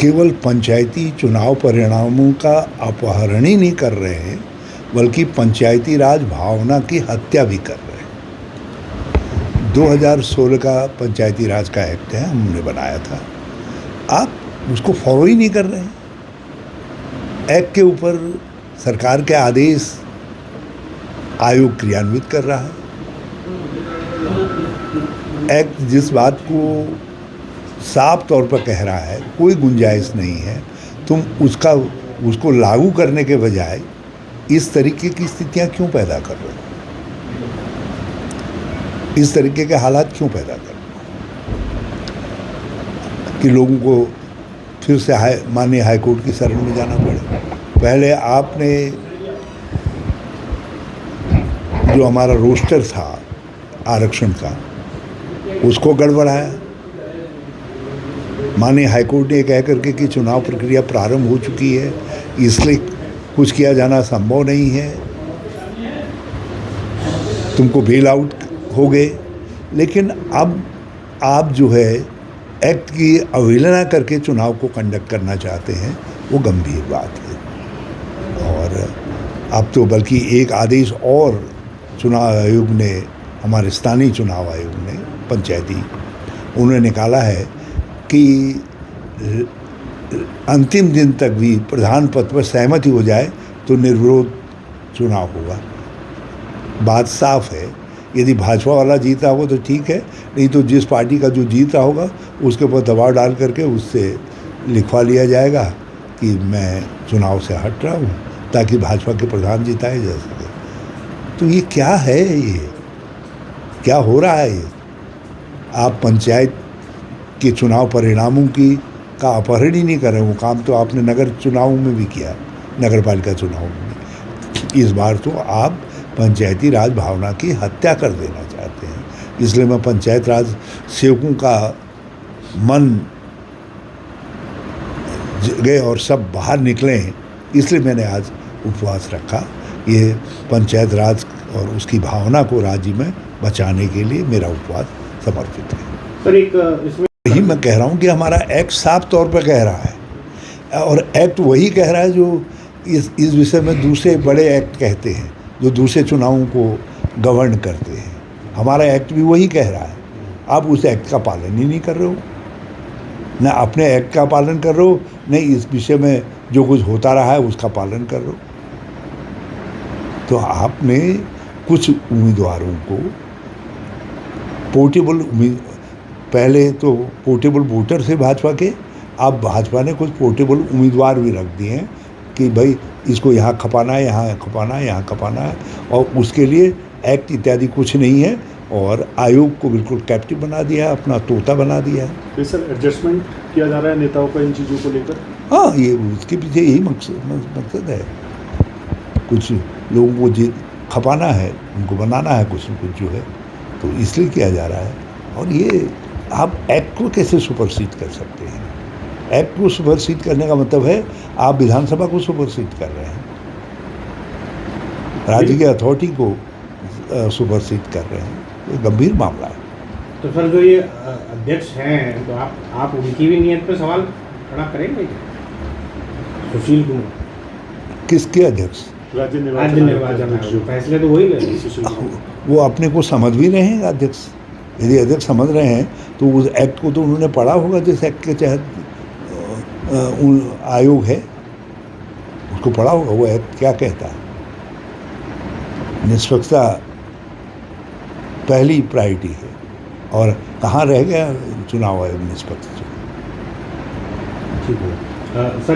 केवल पंचायती चुनाव परिणामों का अपहरण ही नहीं कर रहे हैं, बल्कि पंचायती राज भावना की हत्या भी कर रहे हैं। 2016 का पंचायती राज का एक्ट है, हमने बनाया था, आप उसको फॉलो ही नहीं कर रहे हैं। एक्ट के ऊपर सरकार के आदेश आयोग क्रियान्वित कर रहा है। एक्ट जिस बात को साफ तौर पर कह रहा है, कोई गुंजाइश नहीं है, तुम उसको लागू करने के बजाय इस तरीके की स्थितियां क्यों पैदा कर रहे हो? इस तरीके के हालात क्यों पैदा कर रहे हो कि लोगों को फिर से माननीय हाईकोर्ट की शरण में जाना पड़े? पहले आपने जो हमारा रोस्टर था आरक्षण का, उसको गड़बड़ाया। माननीय हाईकोर्ट ने कह करके कि चुनाव प्रक्रिया प्रारंभ हो चुकी है, इसलिए कुछ किया जाना संभव नहीं है, तुमको बेल आउट हो गए। लेकिन अब आप जो है एक्ट की अवहेलना करके चुनाव को कंडक्ट करना चाहते हैं, वो गंभीर बात है। और अब तो बल्कि एक आदेश और चुनाव आयोग ने, हमारे स्थानीय चुनाव आयोग ने, पंचायती, उन्होंने निकाला है कि अंतिम दिन तक भी प्रधान पद पर सहमति हो जाए तो निर्विरोध चुनाव होगा। बात साफ है, यदि भाजपा वाला जीता होगा तो ठीक है, नहीं तो जिस पार्टी का जो जीता होगा उसके ऊपर दबाव डाल करके उससे लिखवा लिया जाएगा कि मैं चुनाव से हट रहा हूँ, ताकि भाजपा के प्रधान जिताए जा सके। तो ये क्या है? ये क्या हो रहा है? आप पंचायत के चुनाव परिणामों का अपहरण ही नहीं कर रहे हो। काम तो आपने नगर चुनाव में भी किया, नगर पालिका चुनाव में भी। इस बार तो आप पंचायती राज भावना की हत्या कर देना चाहते हैं। इसलिए मैं पंचायत राज सेवकों का मन गए और सब बाहर निकले हैं, इसलिए मैंने आज उपवास रखा। ये पंचायत राज और उसकी भावना को राज्य में बचाने के लिए मेरा उपवास समर्पित है। सर, एक इसमें यही मैं कह रहा हूँ कि हमारा एक्ट साफ तौर पर कह रहा है, और एक्ट वही कह रहा है जो इस विषय में दूसरे बड़े एक्ट कहते हैं, जो दूसरे चुनावों को गवर्न करते हैं। हमारा एक्ट भी वही कह रहा है। आप उस एक्ट का पालन ही नहीं कर रहे हो, न अपने एक्ट का पालन कर रहे हो, न इस विषय में जो कुछ होता रहा है उसका पालन कर रहे हो। तो आपने कुछ उम्मीदवारों को पोर्टेबल पहले तो पोर्टेबल वोटर से भाजपा के, अब भाजपा ने कुछ पोर्टेबल उम्मीदवार भी रख दिए हैं कि भाई इसको यहाँ खपाना है, यहाँ खपाना है, यहाँ खपाना है, और उसके लिए एक्ट इत्यादि कुछ नहीं है, और आयोग को बिल्कुल कैप्टिव बना दिया है, अपना तोता बना दिया है। सर, एडजस्टमेंट किया जा रहा है नेताओं का इन चीज़ों को लेकर? हाँ, ये उसके पीछे यही मकसद है। कुछ लोगों को खपाना है, उनको बनाना है कुछ न कुछ जो है, तो इसलिए किया जा रहा है। और ये आप एक्ट को कैसे सुपरसीड कर सकते हैं? एक्ट को सुपरसीड करने का मतलब है आप विधानसभा को सुपरसीड कर रहे हैं, राज्य की अथॉरिटी को सुपरसीड कर रहे हैं। ये गंभीर मामला है। तो सर, जो ये अध्यक्ष हैं, तो आप उनकी भी नियत पे सवाल खड़ा करेंगे? सुशील कुमार किसके अध्यक्ष? राज्य निर्वाचन फैसले तो वही ले, वो अपने को समझ भी रहे हैं अध्यक्ष। यदि अध्यक्ष समझ रहे हैं तो उस एक्ट को तो उन्होंने पढ़ा होगा, जिस एक्ट के तहत आयोग है, उसको पढ़ा होगा। वो एक्ट क्या कहता है? निष्पक्षता पहली प्रायोरिटी है, और कहाँ रह गया चुनाव आयोग निष्पक्ष? ठीक है सर।